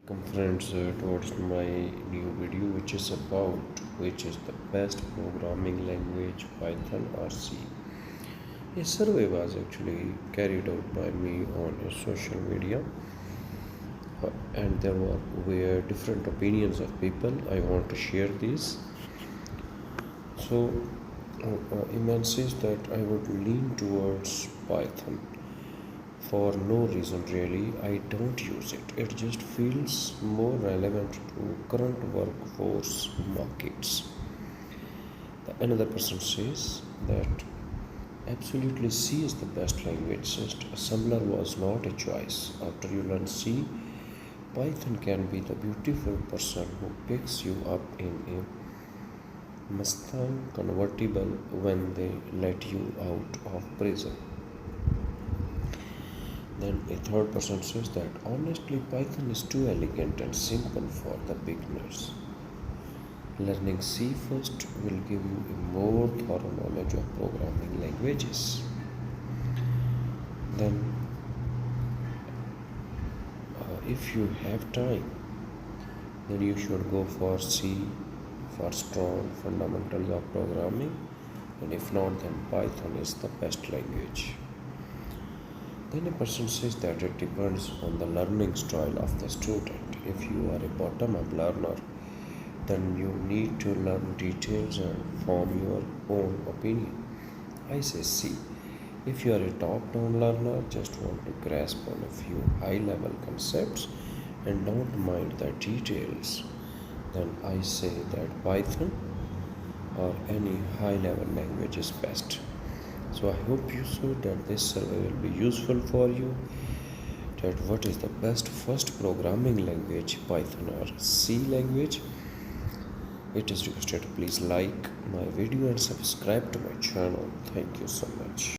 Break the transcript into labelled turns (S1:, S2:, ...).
S1: Welcome friends towards my new video which is the best programming language, Python or C. A survey was actually carried out by me on a social media, and were different opinions of people. I want to share these. So Iman says that I would lean towards Python for no reason really. I don't use it. It just feels more relevant to current workforce markets. Another person says that absolutely C is the best language. Just assembler was not a choice. After you learn C, Python can be the beautiful person who picks you up in a Mustang convertible when they let you out of prison. Then a third person says that honestly Python is too elegant and simple for the beginners. Learning C first will give you a more thorough knowledge of programming languages. Then if you have time, then you should go for C for strong fundamentals of programming, and if not, then Python is the best language. Then a person says that it depends on the learning style of the student. If you are a bottom-up learner, then you need to learn details and form your own opinion. I say C. If you are a top-down learner, just want to grasp on a few high-level concepts and don't mind the details, then I say that Python or any high-level language is best. So I hope you saw that this survey will be useful for you. That what is the best first programming language, Python or C language? It is requested please like my video and subscribe to my channel. Thank you so much.